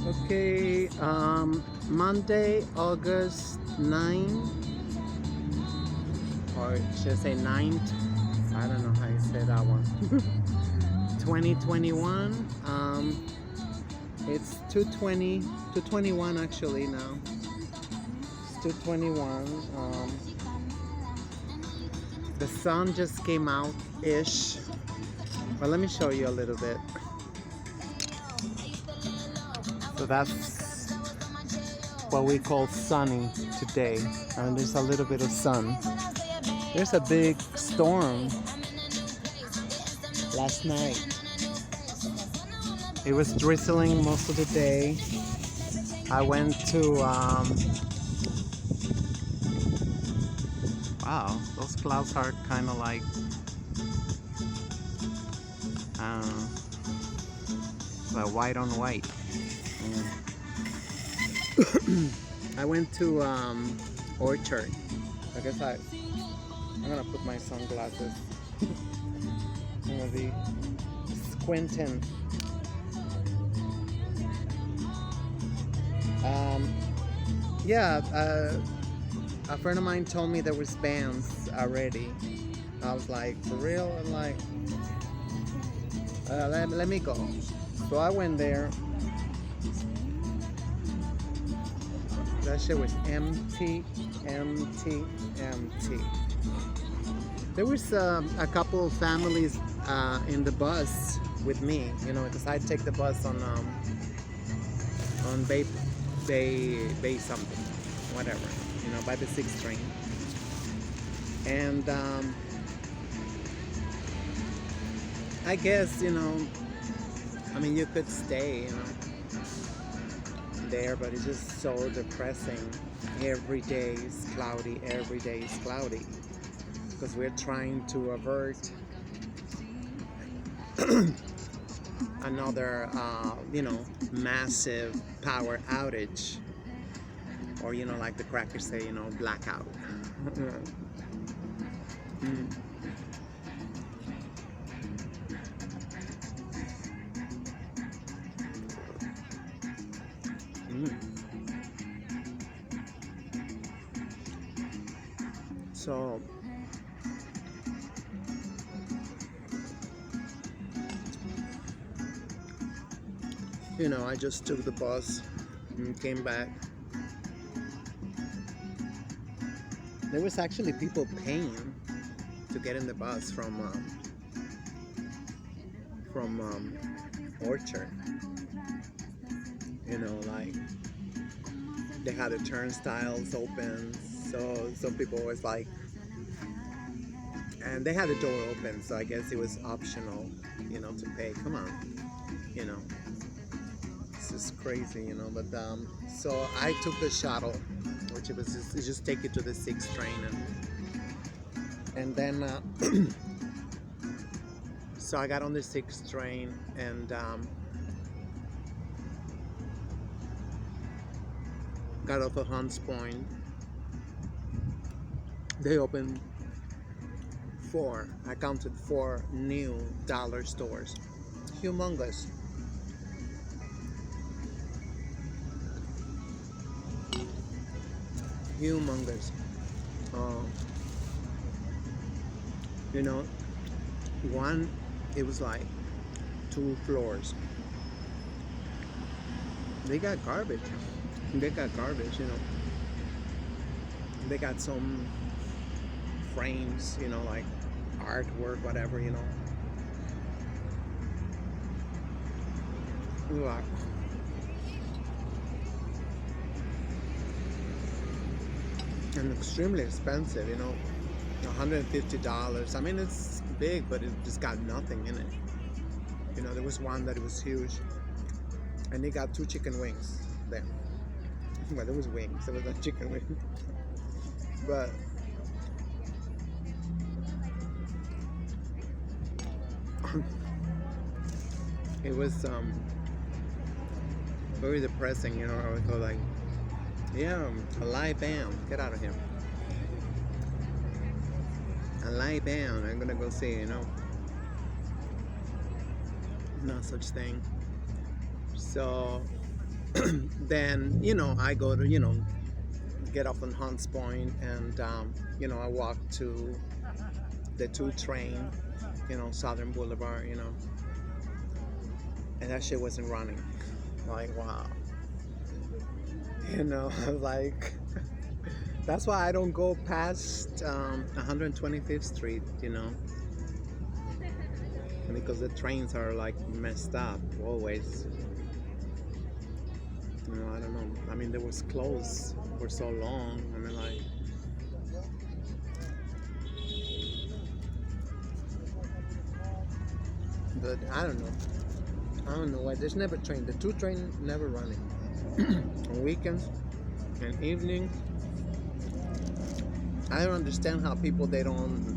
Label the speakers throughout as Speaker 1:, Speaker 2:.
Speaker 1: Okay, Monday, August 9, or should I say 9th? I don't know how you say that one. 2021. It's 2:20, 2:21 actually now. It's 2:21. The sun just came out ish. Well, let me show you a little bit. So that's what we call sunny today. And there's a little bit of sun. There's a big storm last night. It was drizzling most of the day. I went to, wow, those clouds are kind of like white on white. I went to Orchard. I guess I'm gonna put my sunglasses. I'm gonna be squinting. Yeah, a friend of mine told me there was bands already. I was like, for real? I'm like, let me go. So I went there. That shit was empty. There was a couple of families in the bus with me, you know, because I take the bus on Bay something, whatever, you know, by the 6th train. And I guess, you know, I mean, you could stay, you know, there, but it's just so depressing. Every day is cloudy, every day is cloudy, because we're trying to avert another, you know, massive power outage, or, you know, like the crackers say, you know, blackout. Mm. So you know, I just took the bus and came back. There was actually people paying to get in the bus from Orchard. You know, like they had the turnstiles open, so some people was like, and they had the door open, so I guess it was optional, you know, to pay. Come on, you know, this is crazy, you know. But so I took the shuttle, which it just take you to the 6th train, and then so I got on the 6th train and got off at Hunts Point. They opened I counted 4 new dollar stores. Humongous. Humongous. You know, one, it was like 2 floors. They got garbage. You know. They got some frames, you know, like artwork, whatever, you know. Like, and extremely expensive, you know, $150. I mean, it's big, but it just got nothing in it. You know, there was one that it was huge, and they got 2 chicken wings there. Well, there was wings. There was a chicken wing, but it was very depressing. You know, I would go like, yeah, a live band. Get out of here. A live band. I'm gonna go see. You know, no such thing. So Then I go to get off on Hunts Point, and I walk to the 2 train, Southern Boulevard, and that shit wasn't running. Like, wow. Like, that's why I don't go past 125th Street, because the trains are like messed up always. I don't know. I mean, they was closed for so long. I mean, like, but I don't know. I don't know why. There's never train. The 2 train never running on weekends and evenings. I don't understand how people they don't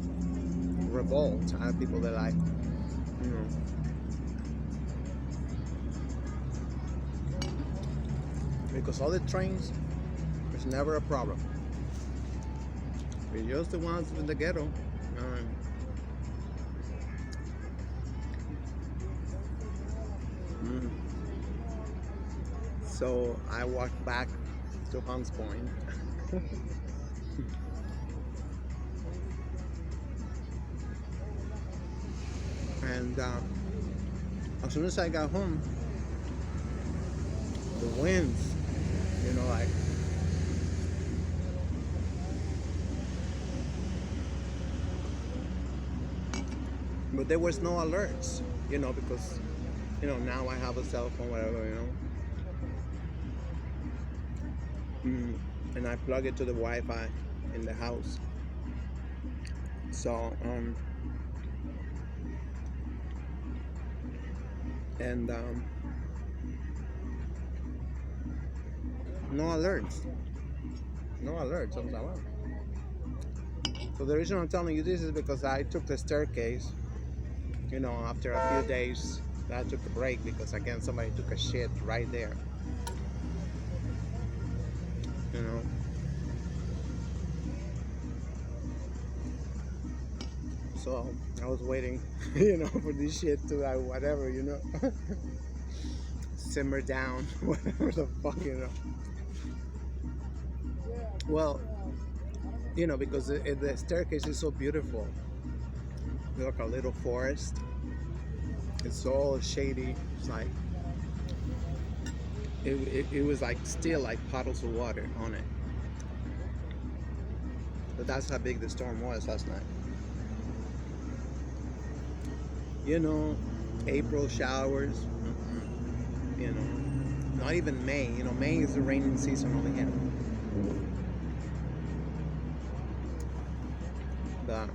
Speaker 1: revolt. How people they like, you know, because all the trains, there's never a problem. We're just the ones in the ghetto. Mm. So I walked back to Hunts Point. And as soon as I got home, the winds, like, but there was no alerts, because, now I have a cell phone, whatever, and I plug it to the Wi-Fi in the house. So, and no alerts. No alerts. I'm like, wow. So the reason I'm telling you this is because I took the staircase, after a few days. I took a break because, again, somebody took a shit right there. So I was waiting, for this shit to, whatever, simmer down, whatever the fuck, Well, because the staircase is so beautiful. Look, a little forest. It's all shady. It's like it was like still like puddles of water on it. But that's how big the storm was last night. April showers. Not even May. May is the raining season over here. But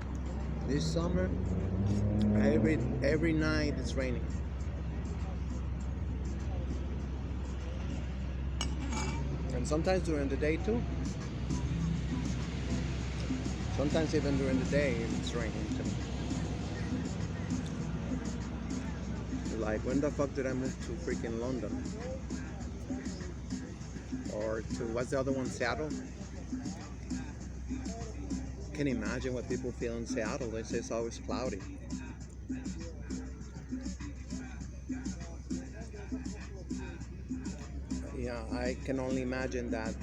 Speaker 1: this summer, every night it's raining. And sometimes during the day too. Sometimes even during the day it's raining too. Like, when the fuck did I move to freaking London? Or to, what's the other one, Seattle? Can you imagine what people feel in Seattle? They say it's always cloudy. Yeah, I can only imagine that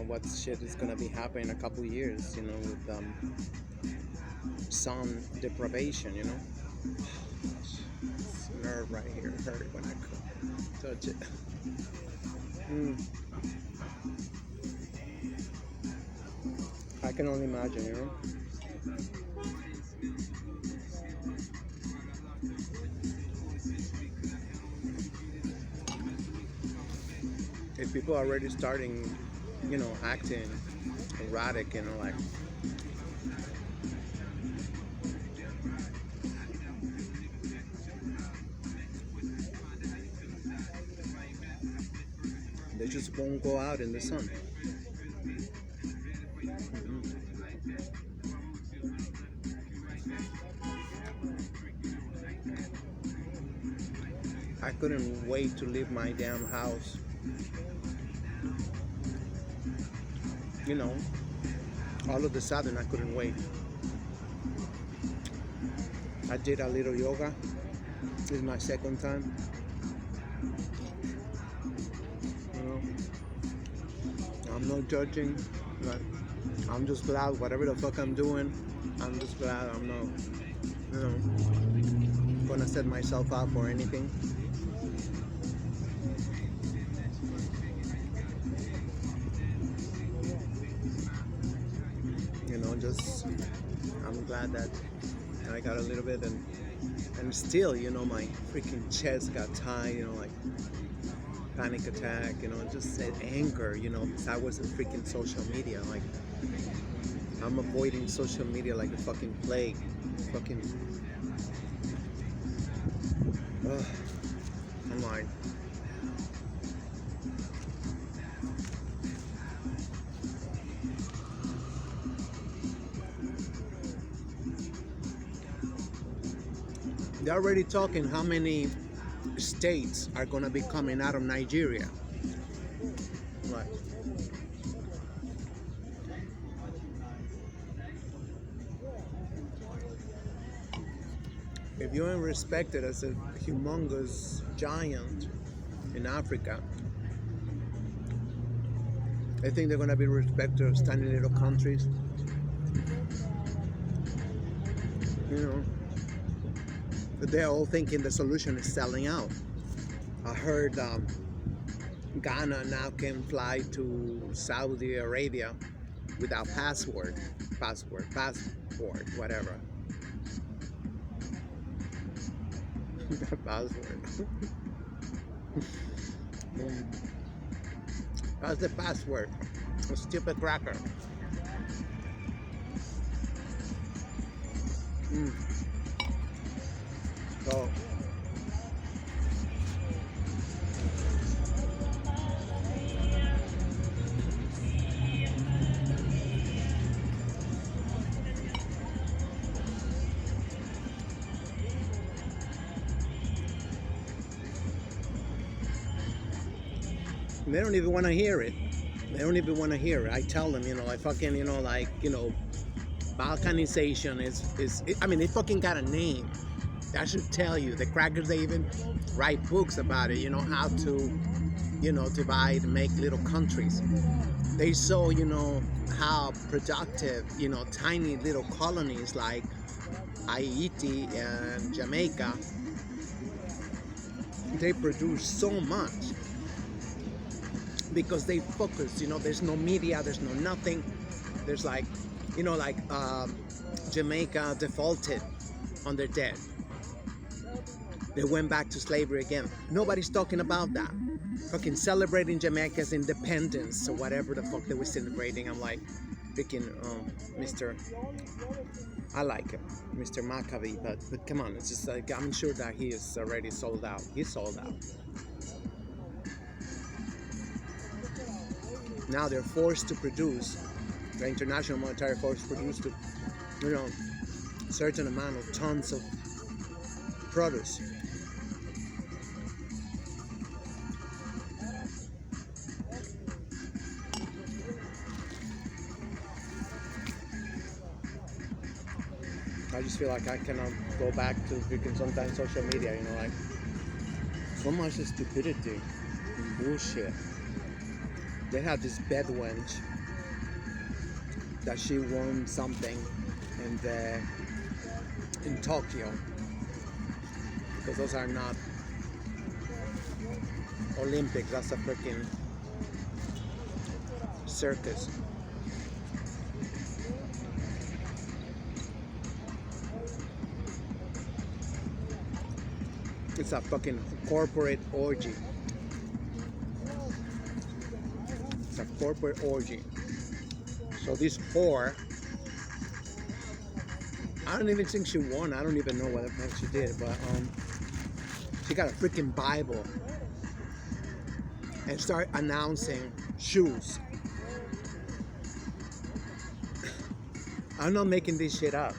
Speaker 1: what shit is gonna be happening in a couple years, with sun deprivation, Nerve right here hurt when I touch it. I can only imagine, If people are already starting, acting erratic, like, they just won't go out in the sun. I couldn't wait to leave my damn house. All of a sudden I couldn't wait. I did a little yoga. This is my second time. I'm not judging. Like, I'm just glad whatever the fuck I'm doing, I'm just glad I'm not, you know, gonna set myself up for anything. You know, just I'm glad that I got a little bit, and still, you know, my freaking chest got tight, you know, like panic attack, you know, just said anger, you know, because I wasn't freaking social media. Like, I'm avoiding social media like a fucking plague. Fucking, ugh. I'm like, they're already talking how many states are gonna be coming out of Nigeria. Like, if you ain't respected as a humongous giant in Africa, I think they're gonna be respected as tiny little countries. You know, but they're all thinking the solution is selling out. I heard Ghana now can fly to Saudi Arabia without passport, whatever. Password. That's the password. A stupid cracker. So, they don't even want to hear it. They don't even want to hear it. I tell them, you know, I fucking, you know, like, you know, balkanization is I mean, it fucking got a name. That should tell you. The crackers, they even write books about it, you know, how to, you know, divide and make little countries. They saw, you know, how productive, you know, tiny little colonies like Haiti and Jamaica, they produce so much because they focus, you know, there's no media, there's no nothing. There's like, you know, like Jamaica defaulted on their debt. They went back to slavery again. Nobody's talking about that. Fucking celebrating Jamaica's independence or whatever the fuck they were celebrating. I'm like, freaking Mr. I like him, Mr. Maccabee, but come on, it's just like, I'm sure that he is already sold out. He's sold out. Now they're forced to produce, the International Monetary Force produced, to, you know, certain amount of tons of produce. I just feel like I cannot go back to freaking sometimes social media, you know, like so much stupidity and bullshit. They had this bed wench that she won something in Tokyo, because those are not Olympics, that's a freaking circus. It's a fucking corporate orgy. It's a corporate orgy. So this whore, I don't even think she won. I don't even know what the fuck she did, but she got a freaking Bible and start announcing shoes. I'm not making this shit up.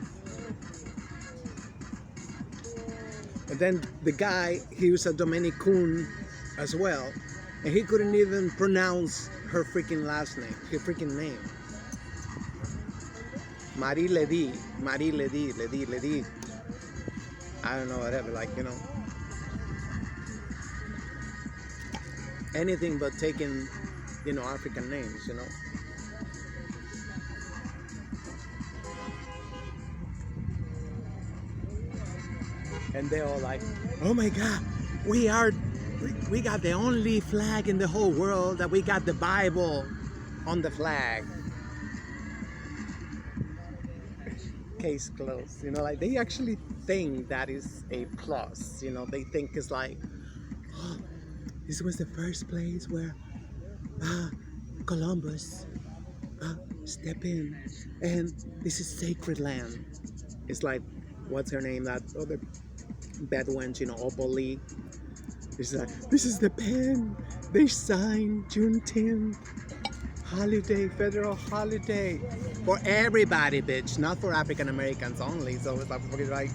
Speaker 1: And then the guy, he was a Dominican as well, and he couldn't even pronounce her freaking last name, her freaking name. Marie Ledy. I don't know, whatever, like, you know. Anything but taking African names. And they're all like, oh my God, we got the only flag in the whole world that we got the Bible on the flag. Case closed. Like they actually think that is a plus. They think it's like, oh, this was the first place where Columbus stepped in, and this is sacred land. It's like, what's her name? That other bad wench, Opal Lee. It's like, this is the pen they signed Juneteenth holiday, federal holiday for everybody, bitch, not for African Americans only. So it's like,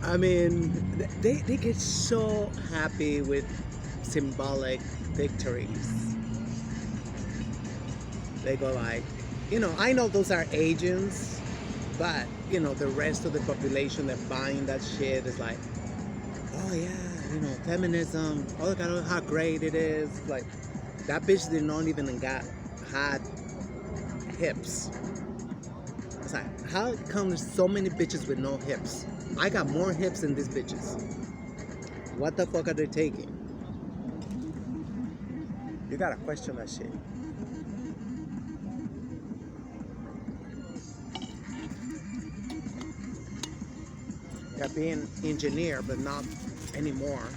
Speaker 1: I mean, they get so happy with symbolic victories. They go like, I know those are agents, but the rest of the population that buying that shit is like, oh yeah, feminism, oh God, how great it is. Like, that bitch did not even had hips. It's like, how come there's so many bitches with no hips? I got more hips than these bitches. What the fuck are they taking? You gotta question that shit. Yeah, being engineer, but not anymore,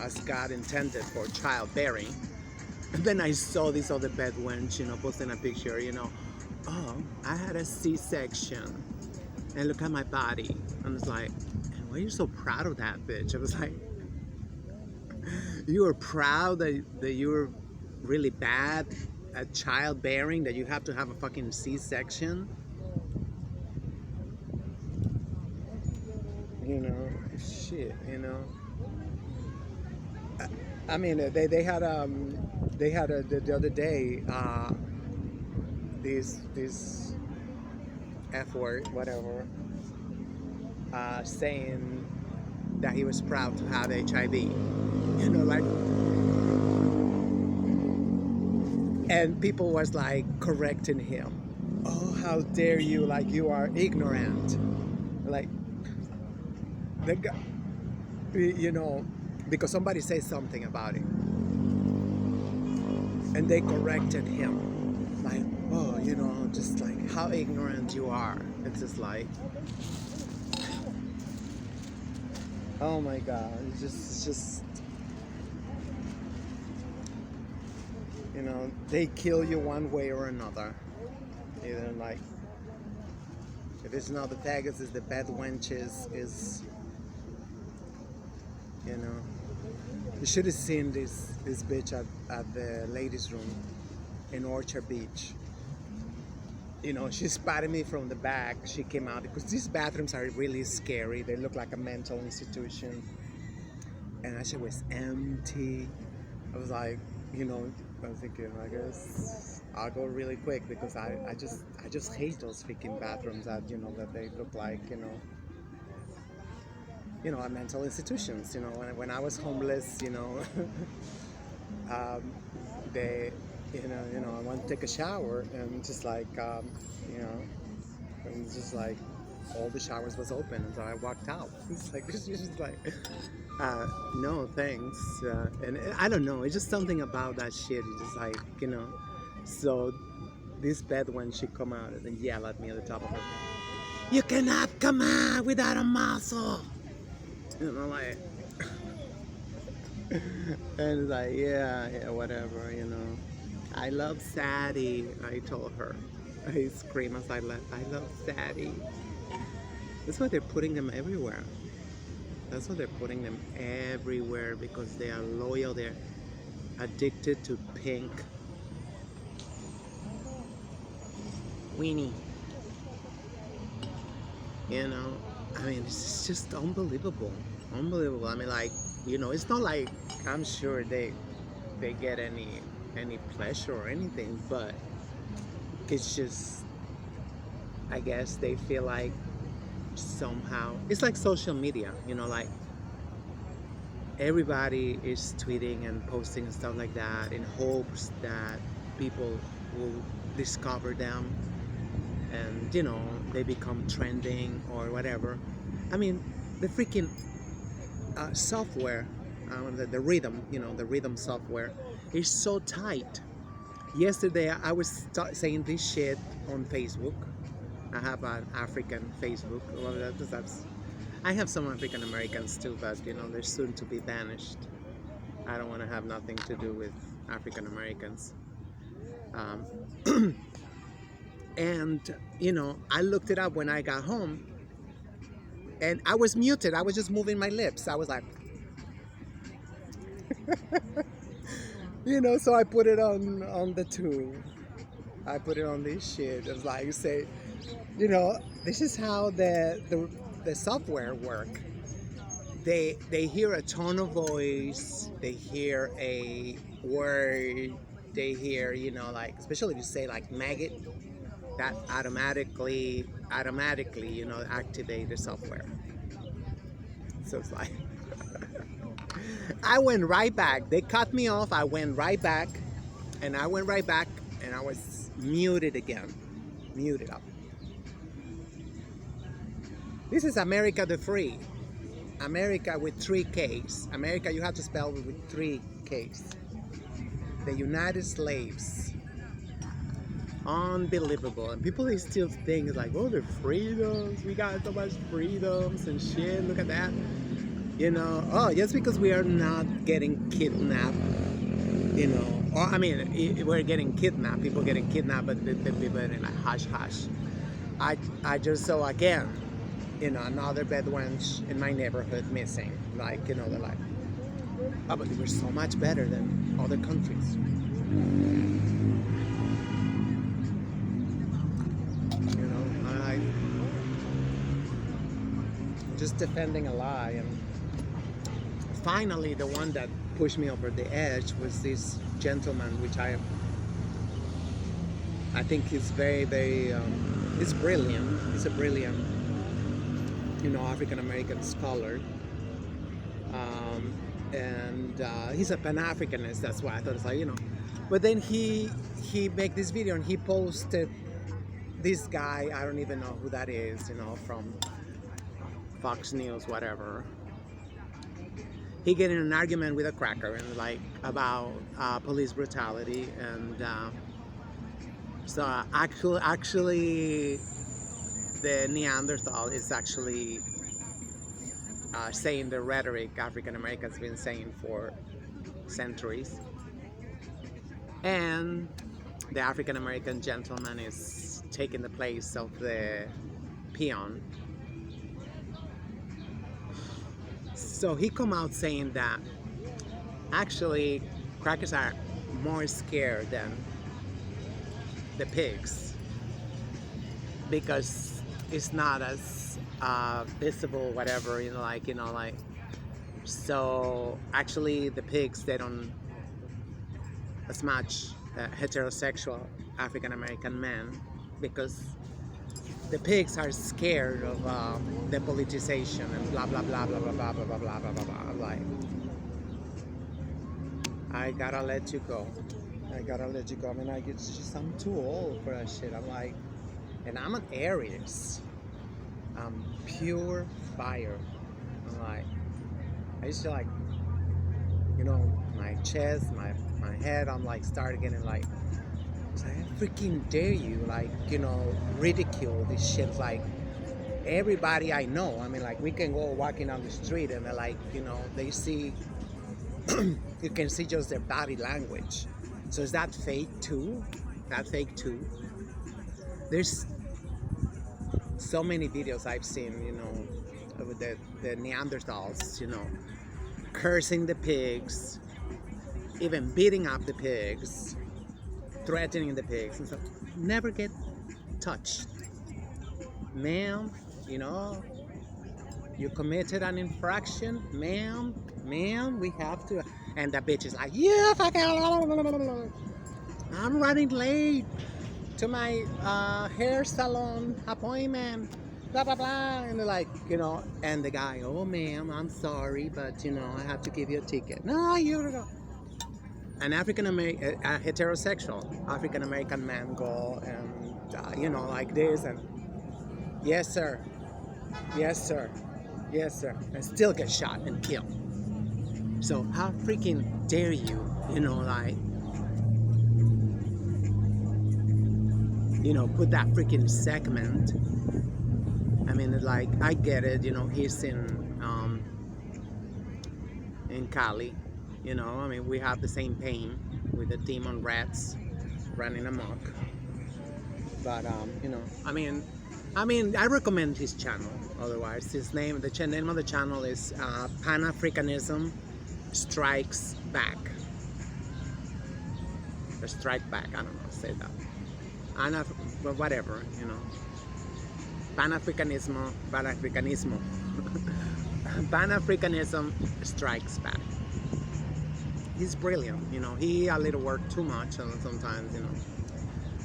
Speaker 1: as God intended for childbearing. And then I saw this other bad wench, posting a picture, oh, I had a C-section, and look at my body. And it's like, why are you so proud of that, bitch? I was like, you were proud that you were really bad at childbearing, that you have to have a fucking C-section? Shit, I mean, they had the other day this F word, whatever, saying that he was proud to have HIV, like, and people was like correcting him. Oh, how dare you! Like, you are ignorant. Like, the guy, because somebody said something about it, and they corrected him, like, oh, just like how ignorant you are. It's just like, oh my God, it's just they kill you one way or another. Either like, if it's not the faggots, it's the bad wenches, is you should have seen this bitch at the ladies' room in Orchard Beach. She spotted me from the back. She came out because these bathrooms are really scary. They look like a mental institution. And that shit was empty. I was like, I was thinking, I guess I'll go really quick because I just hate those freaking bathrooms that that they look like at mental institutions. When I was homeless, they, I want to take a shower and just like, and just like all the showers was open, and so I walked out. It's just like, no thanks. And I don't know, it's just something about that shit. It's just like, so this bad one, she come out and yell at me at the top of her head. You cannot come out without a muscle. And I'm like, and it's like, yeah, whatever, I love Sadie, I told her. I scream as I left, I love Sadie. That's why they're putting them everywhere. That's why they're putting them everywhere, because they are loyal, they're addicted to pink. Weenie. I mean, it's just unbelievable. Unbelievable. I mean, like, it's not like I'm sure they get any pleasure or anything, but it's just, I guess they feel like somehow it's like social media, like everybody is tweeting and posting and stuff like that in hopes that people will discover them and they become trending or whatever. I mean, the freaking software, the rhythm, the rhythm software is so tight. Yesterday I was saying this shit on Facebook. I have an African Facebook. Well, I have some African Americans too, but they're soon to be banished. I don't want to have nothing to do with African Americans. Um, and I looked it up when I got home, and I was muted. I was just moving my lips. I was like, so I put it on the tube. I put it on this shit. It's like, say, this is how the software work. They hear a tone of voice, they hear a word, they hear, like, especially if you say like maggot, that automatically, activate the software. So it's like, I went right back. They cut me off. I went right back, and I was muted again. Muted up. This is America the Free. America with 3 Ks. America, you have to spell it with 3 Ks. The United Slaves. Unbelievable. And people, they still think like, oh, the freedoms. We got so much freedoms and shit. Look at that. Oh, just because we are not getting kidnapped, or I mean, we're getting kidnapped, people getting kidnapped, but people are in like hush hush. I just saw again, another Bedouins in my neighborhood missing. Like, they're like, oh, but we're so much better than other countries. Just defending a lie. And finally, the one that pushed me over the edge was this gentleman, which I think he's very, very, he's brilliant. He's a brilliant, African American scholar, and he's a Pan-Africanist. That's why I thought it's like, But then he made this video and he posted this guy. I don't even know who that is, from Fox News, whatever. He get in an argument with a cracker and like about police brutality, and so actually the Neanderthal is actually saying the rhetoric African Americans been saying for centuries, and the African American gentleman is taking the place of the peon. So he come out saying that actually crackers are more scared than the pigs because it's not as visible, whatever, like so actually the pigs, they don't as much heterosexual African American men because the pigs are scared of the politicization and blah blah blah blah blah blah blah blah blah blah blah blah. I'm like, I gotta let you go. I mean, like, it's just, I'm too old for that shit. I'm like, and I'm an Aries. I'm pure fire. I'm like, I used to like, my chest, my head. I'm like, start getting like. I freaking dare you, like, ridicule this shit. Like, everybody I know, I mean, like, we can go walking down the street and they're like, they see, you can see just their body language. So is that fake too? There's so many videos I've seen, of the Neanderthals, cursing the pigs, even beating up the pigs, threatening the pigs and stuff. Never get touched. Ma'am, you committed an infraction, ma'am, we have to. And the bitch is like, yeah, fuck it. I'm running late to my hair salon appointment. blah blah blah, and they're like, and the guy, oh ma'am, I'm sorry, but I have to give you a ticket. No, you don't go. An African American, a heterosexual African American man go and like this, and yes sir, yes sir, yes sir, and still get shot and killed. So how freaking dare you, like, put that freaking segment. I mean, like, I get it, he's in Cali, I mean, we have the same pain with the demon rats running amok. But I recommend his channel. Otherwise, the name of the channel is Pan-Africanism Strikes Back. Or Strike Back, I don't know, say that. But whatever, Pan-Africanismo, Pan-Africanism Strikes Back. He's brilliant, he a little work too much sometimes,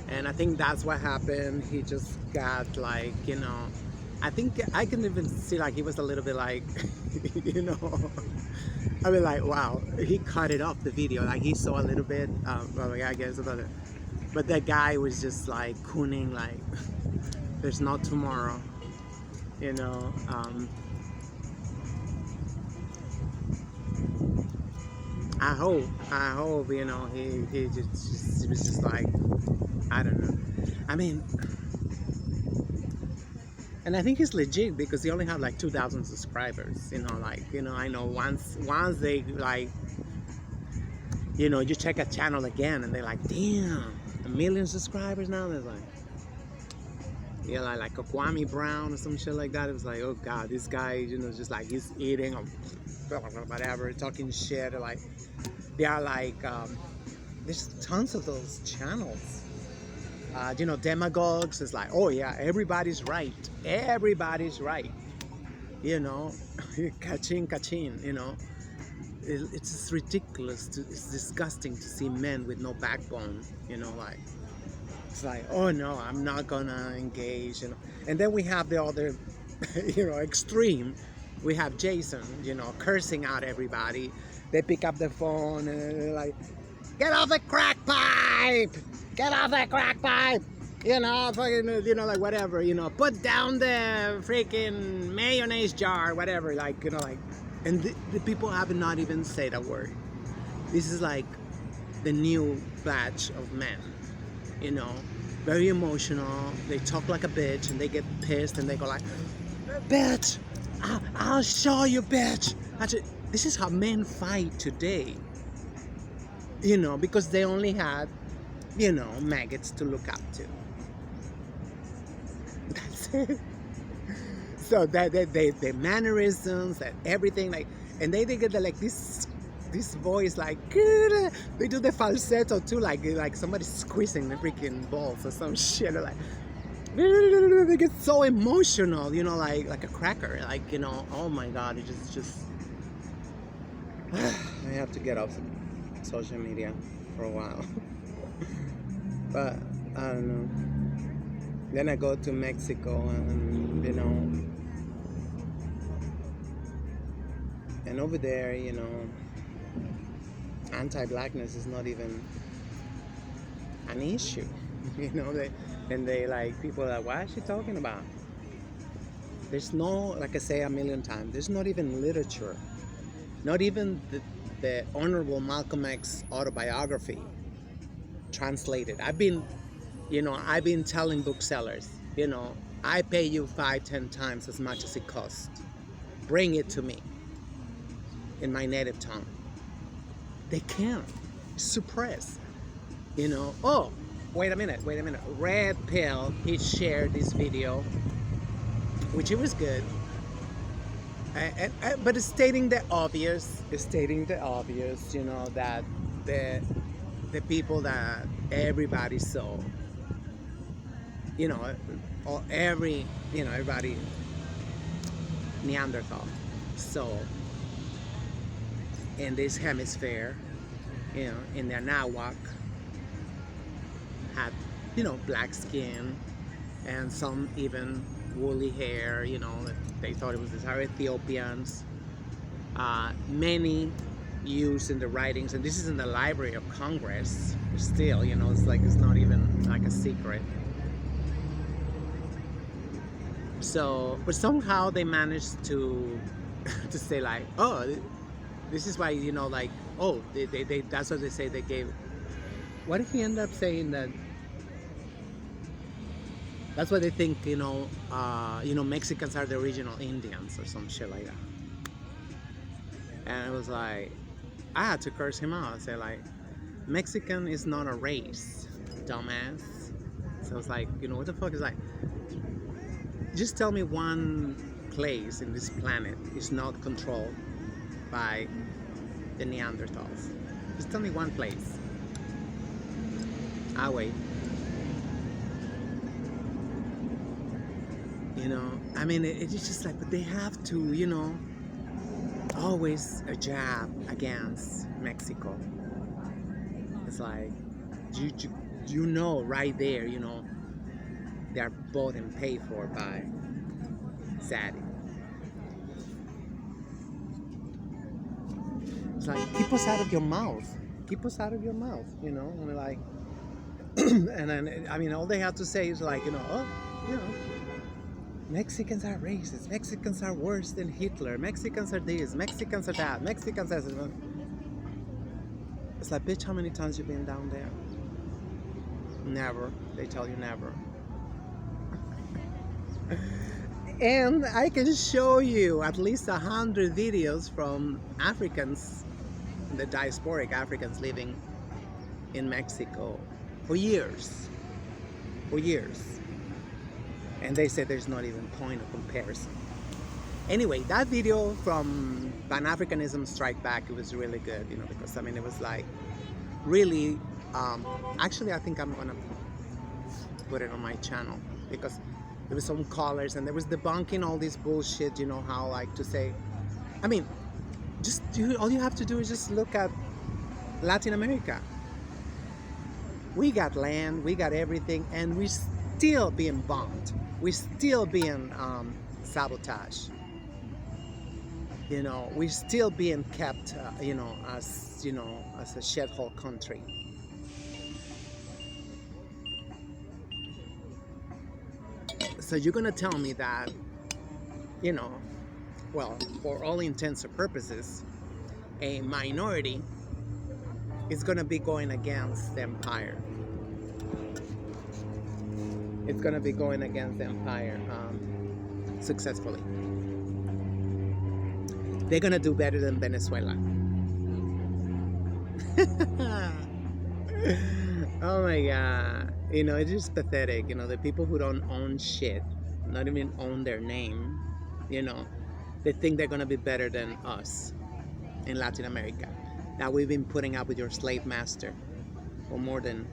Speaker 1: and I think that's what happened. He just got like, I think I can even see like he was a little bit like, I mean, like, wow, he cut it off the video, like he saw a little bit, well, I guess about it, but that guy was just like cooning like there's no tomorrow, I hope, he was just like, I don't know. I mean, and I think he's legit because he only had like 2,000 subscribers, I know once they like, you check a channel again and they're like, damn, 1 million subscribers now. There's like, like a Kwame Brown or some shit like that. It was like, oh God, this guy, just like he's eating or whatever, talking shit, or like, they are like, there's tons of those channels. Demagogues is like, oh yeah, everybody's right. Everybody's right. Kachin, kachin, It's just ridiculous. It's disgusting to see men with no backbone, like, it's like, oh no, I'm not gonna engage, And then we have the other, extreme. We have Jason, cursing out everybody. They pick up the phone and they're like, get off the crack pipe! Get off the crack pipe! Fucking, like whatever, put down the freaking mayonnaise jar, whatever, like, like, and the people have not even said a word. This is like the new batch of men, very emotional. They talk like a bitch and they get pissed and they go like, bitch, I'll show you, bitch. Actually, this is how men fight today, because they only had, maggots to look up to. That's it. So that the mannerisms and everything, like, and they get like this voice, like, they do the falsetto too, like somebody squeezing the freaking balls or some shit, or like, they get so emotional, like a cracker, like, oh my God, it just I have to get off social media for a while. But I don't know. Then I go to Mexico and and over there, anti-blackness is not even an issue. They like, people are like, what is she talking about? There's no, like I say a million times, there's not even literature. Not even the Honorable Malcolm X autobiography translated. I've been telling booksellers, I pay you 5-10 times as much as it costs. Bring it to me in my native tongue. They can't. Suppress. Oh, wait a minute. Red Pill, he shared this video, which it was good. But it's stating the obvious. That the people that everybody saw, or everybody Neanderthal saw in this hemisphere, in their Nahuac, had, black skin, and some even woolly hair, you know, they thought it was these are Ethiopians. Many used in the writings, and this is in the Library of Congress. Still, you know, it's like it's not even like a secret. So, but somehow they managed to to say like, oh, this is why, you know, like, oh, they that's what they say they gave. What if he ended up saying that? That's what they think, you know, Mexicans are the original Indians or some shit like that. And it was like, I had to curse him out. I say like, Mexican is not a race, dumbass. So it's like, you know, what the fuck is like? Just tell me one place in this planet is not controlled by the Neanderthals. Just tell me one place. I'll wait. You know, I mean, it's just like, but they have to, you know, always a jab against Mexico. It's like, you, you know, right there, you know, they are bought and paid for by Saudi. It's like, keep us out of your mouth. Keep us out of your mouth, you know? And like, and then, I mean, all they have to say is like, you know, oh, you know, Mexicans are racist. Mexicans are worse than Hitler. Mexicans are this. Mexicans are that. Mexicans are... It's like, bitch, how many times you been down there? Never. They tell you never. And I can show you at least 100 videos from Africans, the diasporic Africans living in Mexico for years. For years. And they say there's not even point of comparison. Anyway, that video from Pan-Africanism Strike Back, it was really good, you know, because I mean, it was like really, actually I think I'm gonna put it on my channel because there was some callers and there was debunking all this bullshit, you know, how like to say, I mean, just all you have to do is just look at Latin America. We got land, we got everything, and we're still being bombed. We're still being sabotaged. You know, we're still being kept, you know, as a shithole country. So you're gonna tell me that, you know, well, for all intents and purposes, a minority is gonna be going against the empire. It's gonna be going against the empire successfully. They're gonna do better than Venezuela. Oh my god. You know, it's just pathetic. You know, the people who don't own shit, not even own their name, you know, they think they're gonna be better than us in Latin America. Now we've been putting up with your slave master for more than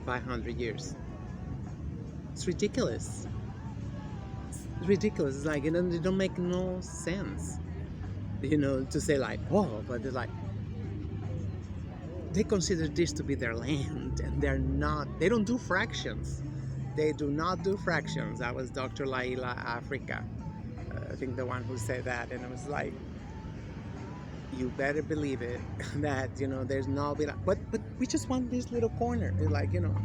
Speaker 1: 500 years. It's ridiculous. It's ridiculous. It's like, you know, it don't make no sense. You know, to say like, oh, but they're like, they consider this to be their land, and they're not. They don't do fractions. They do not do fractions. That was Dr. Laila Africa, I think the one who said that, and it was like, you better believe it that, you know, there's no, but we just want this little corner. They're like, you know.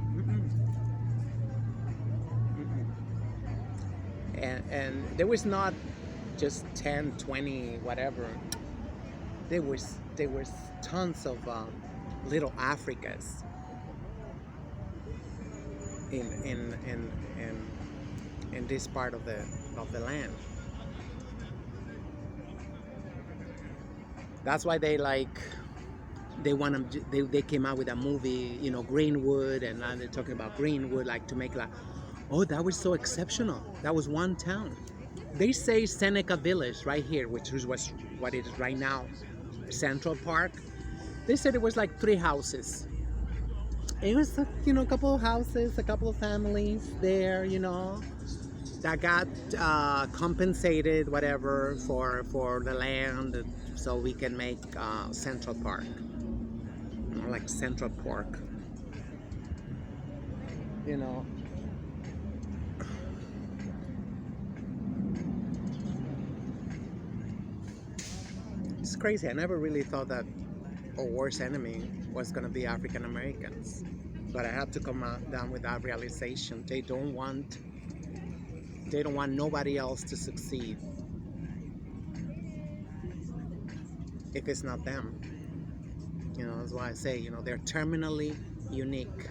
Speaker 1: And there was not just 10, 20, whatever. There was tons of little Africas in this part of the land. That's why they like, they came out with a movie, you know, Greenwood, and now they're talking about Greenwood, like to make like, oh, that was so exceptional. That was one town. They say Seneca Village right here, which is what it is right now, Central Park. They said it was like 3 houses. It was, you know, a couple of houses, a couple of families there, you know, that got compensated, whatever, for the land, so we can make Central Park, you know, like Central Park, you know. crazy. I never really thought that our worst enemy was gonna be African Americans, but I had to come down with that realization. They don't want nobody else to succeed if it's not them. You know, that's why I say, you know, they're terminally unique.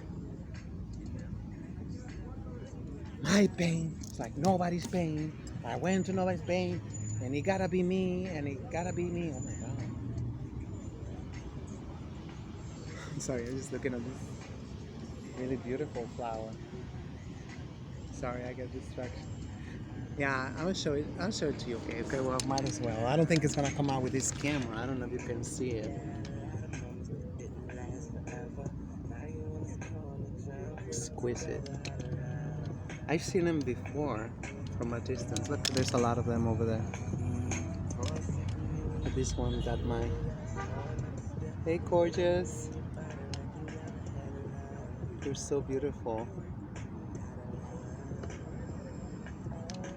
Speaker 1: My pain, it's like nobody's pain. I went to nobody's pain, and it gotta be me, and it gotta be me. Oh my God. I'm sorry, I'm just looking at this really beautiful flower. Sorry, I get distracted. Yeah, I'll show it to you. Okay, well, might as well. I don't think it's gonna come out with this camera. I don't know if you can see it. Exquisite. I've seen them before from a distance. Look, there's a lot of them over there. But this one got my... Hey, gorgeous. You're so beautiful.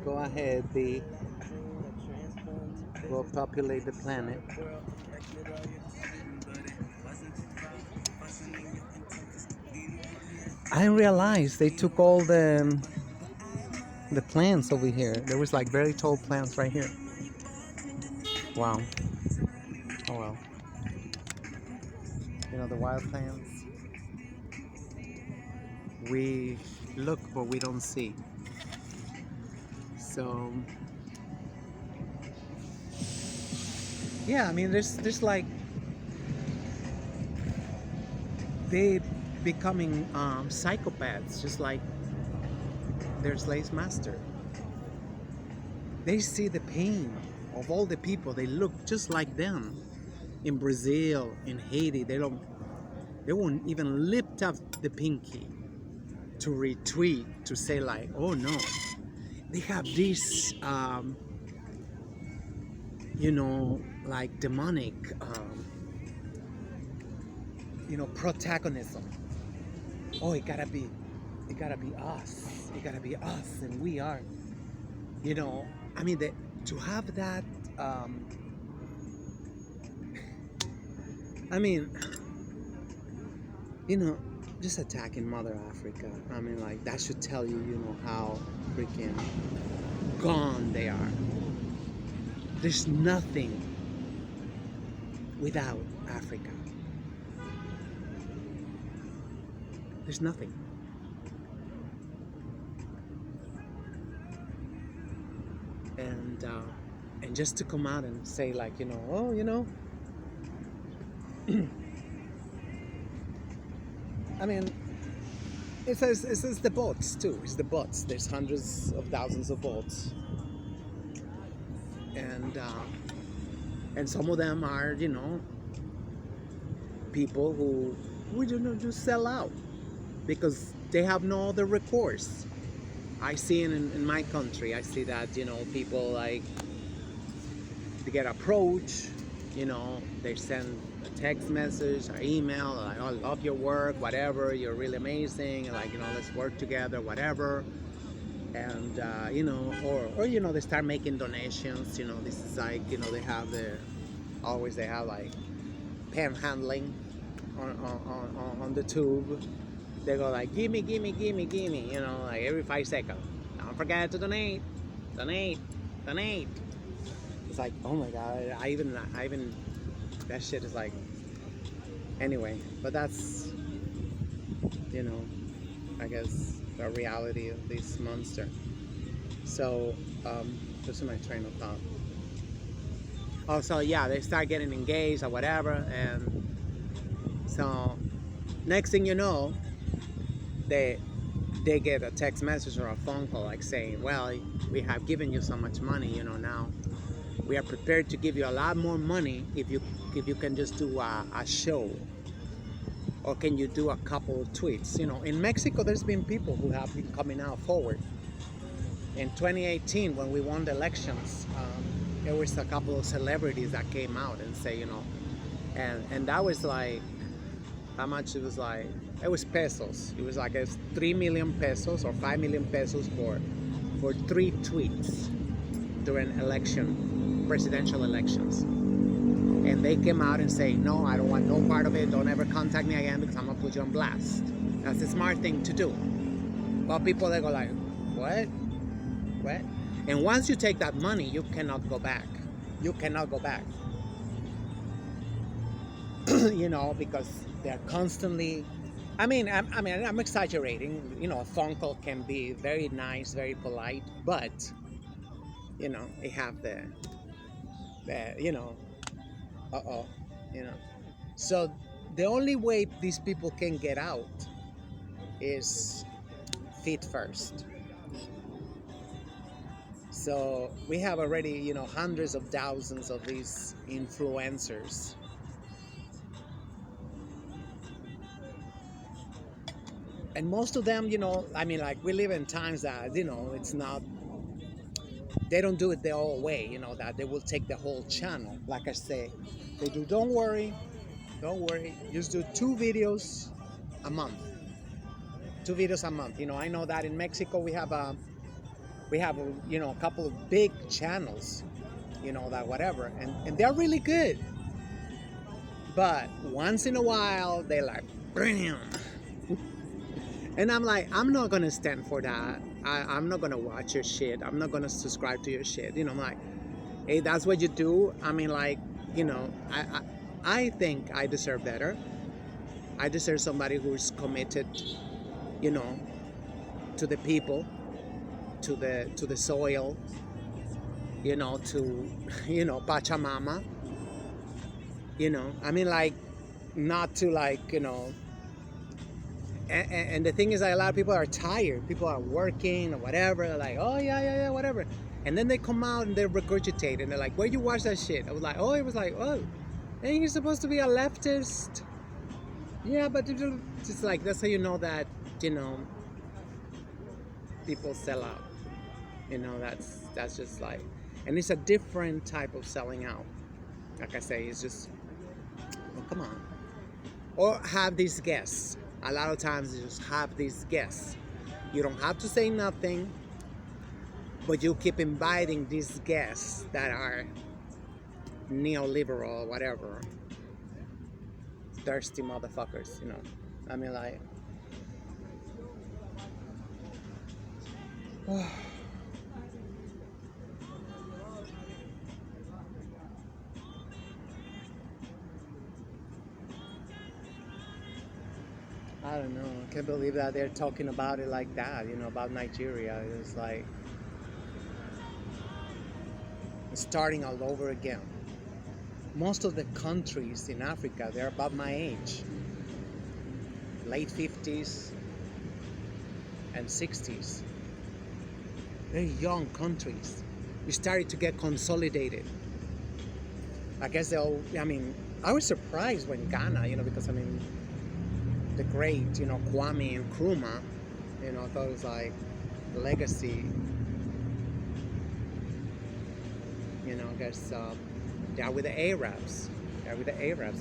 Speaker 1: Go ahead, bee. Go populate the planet. I realized they took all the plants over here. There was like very tall plants right here. Wow. Oh well. You know, the wild plants. We look but we don't see. So yeah, I mean there's like they becoming psychopaths, just like their slave master. They see the pain of all the people. They look just like them. In Brazil, in Haiti, they won't even lift up the pinky to retweet, to say like, oh no. They have this you know, like demonic you know, protagonism. Oh, it gotta be us. It gotta be us, and we are. You know, I mean, to have that. I mean, you know, just attacking Mother Africa. I mean, like that should tell you, you know, how freaking gone they are. There's nothing without Africa. There's nothing. And just to come out and say like, you know, oh, you know, I mean, it says the bots too. It's the bots. There's hundreds of thousands of bots, and some of them are, you know, people who you know, just sell out because they have no other recourse. I see in my country, I see that, you know, people like, they get approached, you know, they send a text message or email, like, oh, I love your work, whatever, you're really amazing, like, you know, let's work together, whatever. And, you know, or, you know, they start making donations, you know, this is like, you know, they have like panhandling on the tube. They go like, gimme, gimme, gimme, gimme, you know, like every 5 seconds. Don't forget to donate. It's like, oh my God, I even, that shit is like, anyway, but that's, you know, I guess the reality of this monster. So, this is my train of thought. Oh, so yeah, they start getting engaged or whatever, and so next thing you know, they get a text message or a phone call like saying, well, we have given you so much money, you know, now we are prepared to give you a lot more money if you can just do a show, or can you do a couple of tweets. You know, in Mexico there's been people who have been coming out forward. In 2018 when we won the elections, there was a couple of celebrities that came out and say, you know, and that was like, how much it was like, it was pesos. It was like 3 million pesos or 5 million pesos for 3 tweets during presidential elections. and they came out and say, no, I don't want no part of it. Don't ever contact me again because I'm gonna put you on blast. That's a smart thing to do. But people, they go like, what? What? And once you take that money, you cannot go back. You cannot go back. You know, because they're constantly. I'm exaggerating. You know, a phone call can be very nice, very polite, but you know, they have the you know, uh-oh, you know. So the only way these people can get out is feet first. So we have already, you know, hundreds of thousands of these influencers. And most of them, you know, like we live in times that, you know, it's not, they don't do it the whole way, you know, that they will take the whole channel. Like I say, they do, don't worry, just do 2 videos a month. 2 videos a month. You know, I know that in Mexico we have you know, a couple of big channels, you know, that whatever, and they're really good. But once in a while, they like, bam. And I'm like, I'm not gonna stand for that. I'm not gonna watch your shit. I'm not gonna subscribe to your shit. You know, I'm like, hey, that's what you do. Like, you know, I think I deserve better. I deserve somebody who's committed, you know, to the people, to the soil, you know, to you know, Pachamama. You know, like, not to, like, you know. And the thing is that a lot of people are tired. People are working or whatever. They're like, oh yeah, whatever. And then they come out and they regurgitate and they're like, where you watch that shit? I was like, oh, it was like, oh, and you're supposed to be a leftist. Yeah, but it's like, that's how you know that, you know, people sell out. You know, that's just like, and it's a different type of selling out. Like I say, it's just, oh, come on. Or have these guests. A lot of times you just have these guests. You don't have to say nothing, but you keep inviting these guests that are neoliberal, whatever, thirsty motherfuckers, you know. Like, I don't know. I can't believe that they're talking about it like that, you know, about Nigeria. It's like starting all over again. Most of the countries in Africa, they're about my age. Late 50s and 60s. Very young countries. We started to get consolidated. I guess I was surprised when Ghana, you know, because the great, you know, Kwame Nkrumah, you know, I thought it was like legacy, you know, I guess they're with the Arabs.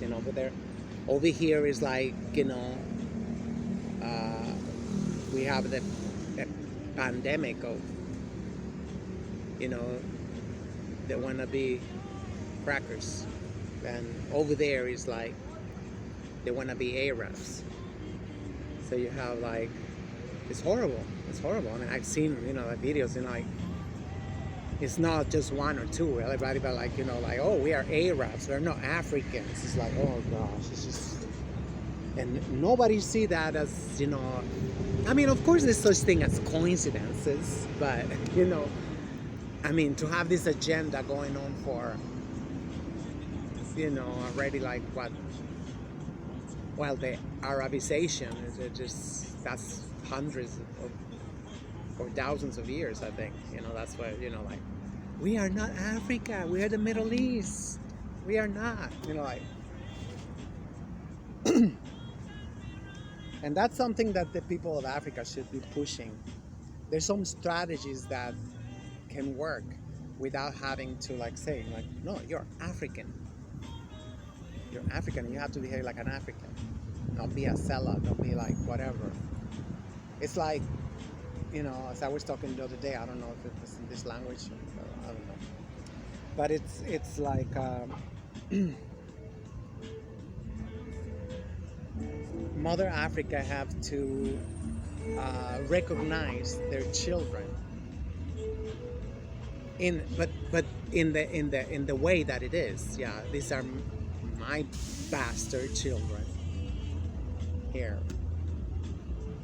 Speaker 1: You know, but over here is like, you know, we have the pandemic of, you know, they want to be crackers. And over there is like, they want to be Arabs. So you have like, it's horrible. I've seen, you know, the videos, and like, it's not just one or two. Everybody, but like, you know, like, oh, we are Arabs. We're not Africans. It's like, oh gosh, it's just, and nobody see that as, you know, of course there's such thing as coincidences, but you know, to have this agenda going on for, you know, already like what? Well, the Arabization is just, that's hundreds of or thousands of years, I think. You know, that's why, you know, like, we are not Africa, we are the Middle East. We are not, you know, like. And that's something that the people of Africa should be pushing. There's some strategies that can work without having to, like, say, like, no, you're African. You're African, you have to behave like an African. Don't be a seller, don't be like whatever. It's like, you know, as I was talking the other day, I don't know if it's in this language, I don't know. But it's like, Mother Africa have to recognize their children but in the way that it is. Yeah, these are my bastard children here,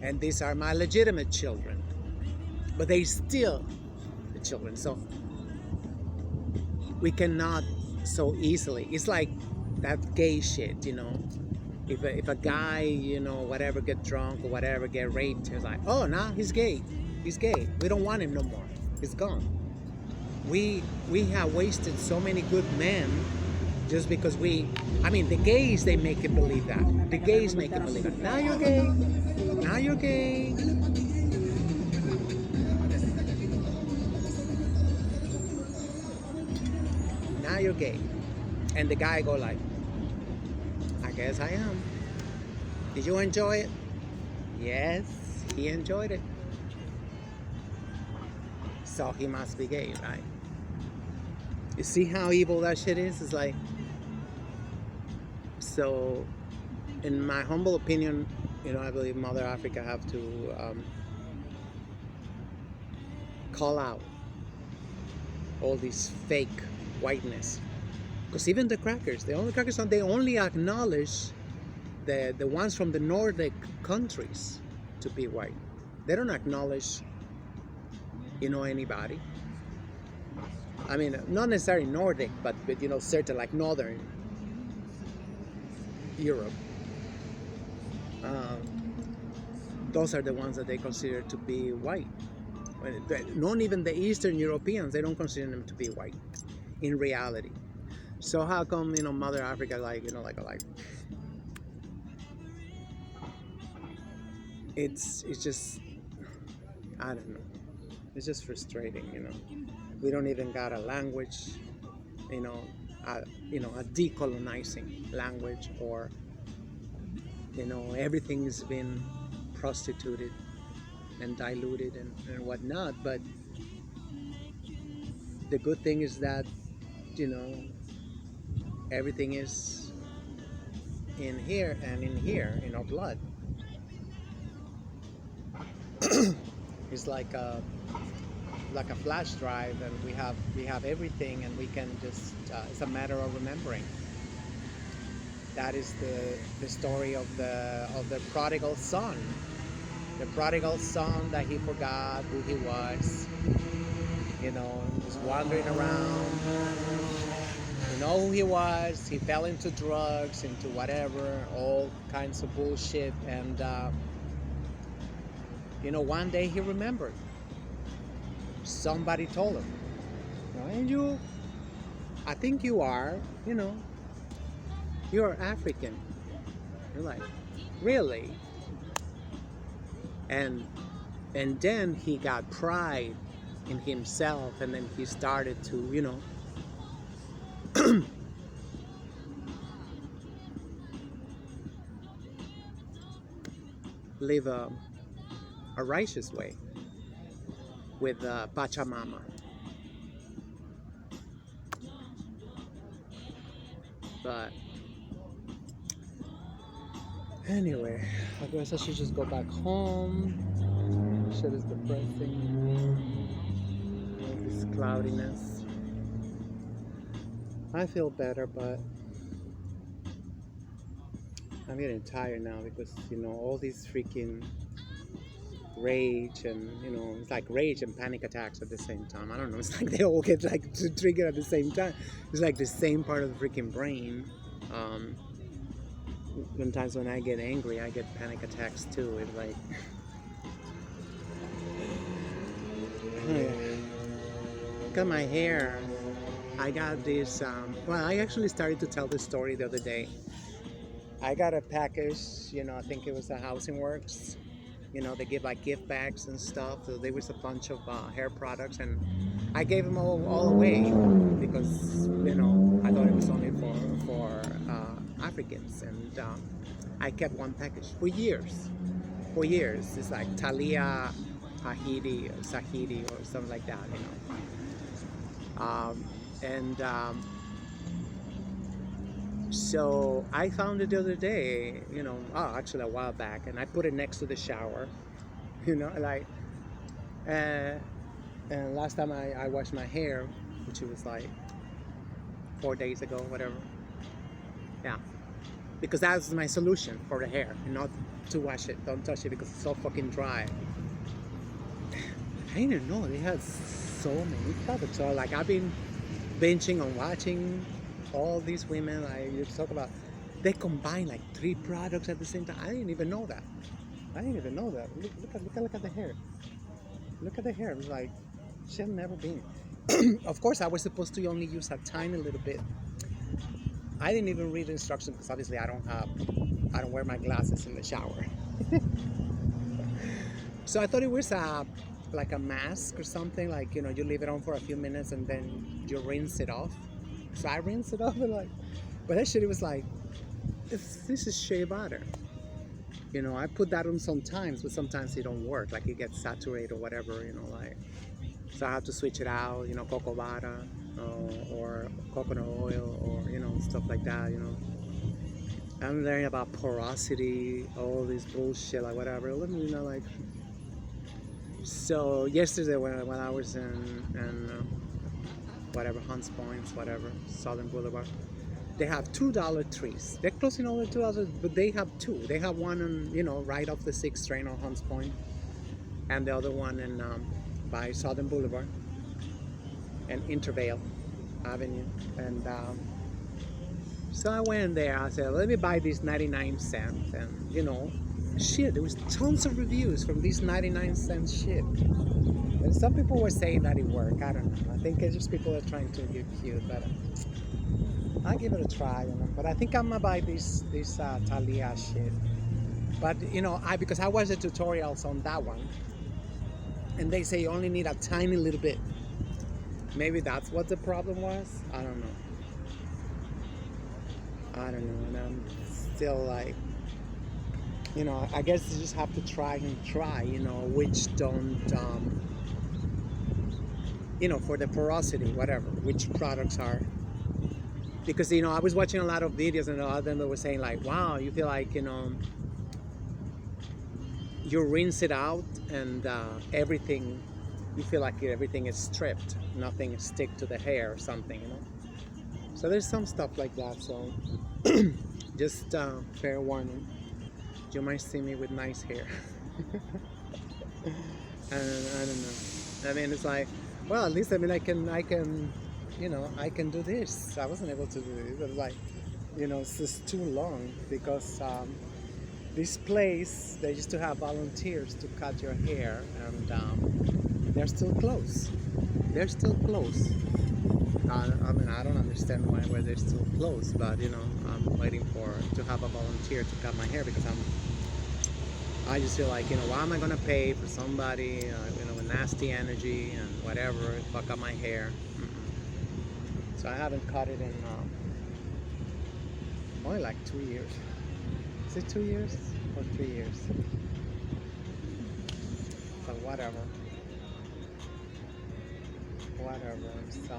Speaker 1: and these are my legitimate children, but they still the children. So we cannot so easily. It's like that gay shit, you know. If a guy, you know, whatever, get drunk or whatever, get raped, he's like, oh, nah, he's gay. He's gay. We don't want him no more. He's gone. We have wasted so many good men just because I mean, the gays, they make it believe that. The gays make it believe that. Now you're gay. Now you're gay. Now you're gay. And the guy go like, I guess I am. Did you enjoy it? Yes, he enjoyed it. So he must be gay, right? You see how evil that shit is? It's like, so in my humble opinion, you know, I believe Mother Africa have to call out all this fake whiteness. Because even the crackers, they only acknowledge the ones from the Nordic countries to be white. They don't acknowledge, you know, anybody. I mean, not necessarily Nordic, but you know, certain like Northern Europe. Those are the ones that they consider to be white. Not even the Eastern Europeans, they don't consider them to be white in reality. So how come, you know, Mother Africa, like, you know, like it's just, I don't know, it's just frustrating, you know. We don't even got a language, you know, a decolonizing language, or, you know, everything has been prostituted and diluted and whatnot. But the good thing is that, you know, everything is in here and in here, in our blood. It's like a flash drive, and we have everything, and we can just it's a matter of remembering. That is the story of the prodigal son. The prodigal son, that he forgot who he was, you know, was wandering around. You know who he was. He fell into drugs, into whatever, all kinds of bullshit, and you know, one day he remembered. Somebody told him, and I think you are, you know, you're African. You're like, really? And then he got pride in himself, and then he started to, you know, live a righteous way with Pachamama. But anyway, I guess I should just go back home. Shit is depressing. All this cloudiness. I feel better, but I'm getting tired now because, you know, all these freaking rage, and, you know, it's like rage and panic attacks at the same time. I don't know, it's like they all get like triggered at the same time. It's like the same part of the freaking brain. Sometimes when I get angry, I get panic attacks too. It's like look at my hair. I got this well, I actually started to tell this story the other day. I got a package, you know, I think it was a Housing Works. You know, they give like gift bags and stuff. So there was a bunch of hair products, and I gave them all away because, you know, I thought it was only for Africans, and I kept one package for years. For years, it's like Talia Hahidi or Sahidi or something like that, you know. So I found it the other day, actually a while back, and I put it next to the shower, like, uh, and last time I washed my hair, which was like 4 days ago, whatever. Yeah, because that's my solution for the hair, not to wash it. Don't touch it because it's so fucking dry. I didn't know they had so many products. So like I've been binging on watching all these women. Like you talk about, they combine like 3 products at the same time. I didn't even know that. Look at the hair. Look at the hair. It was like she had never been. Of course, I was supposed to only use a tiny little bit. I didn't even read the instructions because obviously I don't wear my glasses in the shower. So I thought it was like a mask or something, like you leave it on for a few minutes and then you rinse it off. So I rinsed it off and but actually it was like, this is shea butter. I put that on sometimes, but sometimes it don't work, like it gets saturated or whatever, like. So I have to switch it out, cocoa butter or coconut oil or stuff like that. I'm learning about porosity, all this bullshit, like whatever. Let me like. So yesterday when I was in whatever Hunts Point, whatever Southern Boulevard, they have $2 trees. They're closing all the $2, but they have two. They have one on right off the 6th train on Hunts Point, and the other one in by Southern Boulevard and Intervale Avenue. And so I went in there. I said, let me buy these 99 cents, and shit, there was tons of reviews from these 99-cent shit. And some people were saying that it worked. I don't know. I think it's just people are trying to get cute, but I'll give it a try. But I think I'm gonna buy this Thalia shit. But because I watched the tutorials on that one, and they say you only need a tiny little bit. Maybe that's what the problem was. I don't know. And I'm still like, I guess you just have to try, which don't, for the porosity, whatever, which products are. Because, I was watching a lot of videos and a lot of them were saying like, wow, you feel like, you rinse it out and everything, you feel like everything is stripped, nothing stick to the hair or something, So there's some stuff like that, so just fair warning. You might see me with nice hair. I don't know. I mean, it's like, well, at least I can, I can do this. I wasn't able to do it. It was like, it's just too long because this place, they used to have volunteers to cut your hair, and they're still closed. They're still closed. I mean, I don't understand why they're still closed, but I'm waiting to have a volunteer to cut my hair because I just feel like, why am I gonna pay for somebody, with nasty energy and whatever, fuck up my hair? So I haven't cut it in only like 2 years. Is it 2 years or 3 years? So whatever. So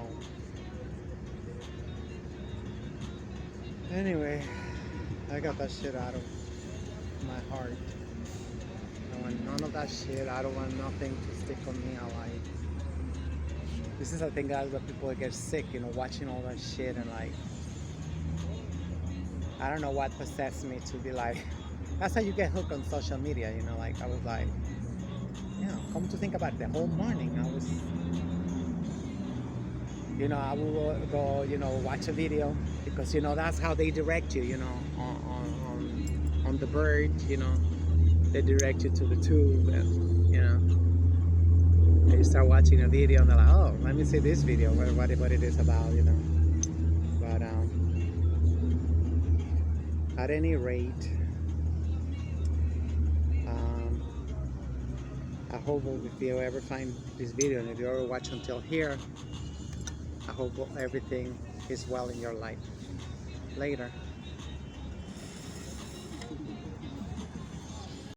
Speaker 1: anyway, I got that shit out of my heart. I want none of that shit. I don't want nothing to stick on me. This is, I think, guys, where people get sick, watching all that shit, and like, I don't know what possessed me to be like, that's how you get hooked on social media, like, I was like, come to think about it, the whole morning, I was, I will go, watch a video, because, that's how they direct you, on the bird, they direct you to the tube, and, you start watching a video and they're like, oh, let me see this video, what it is about, But at any rate, I hope if you ever find this video and if you ever watch until here, I hope everything is well in your life. Later.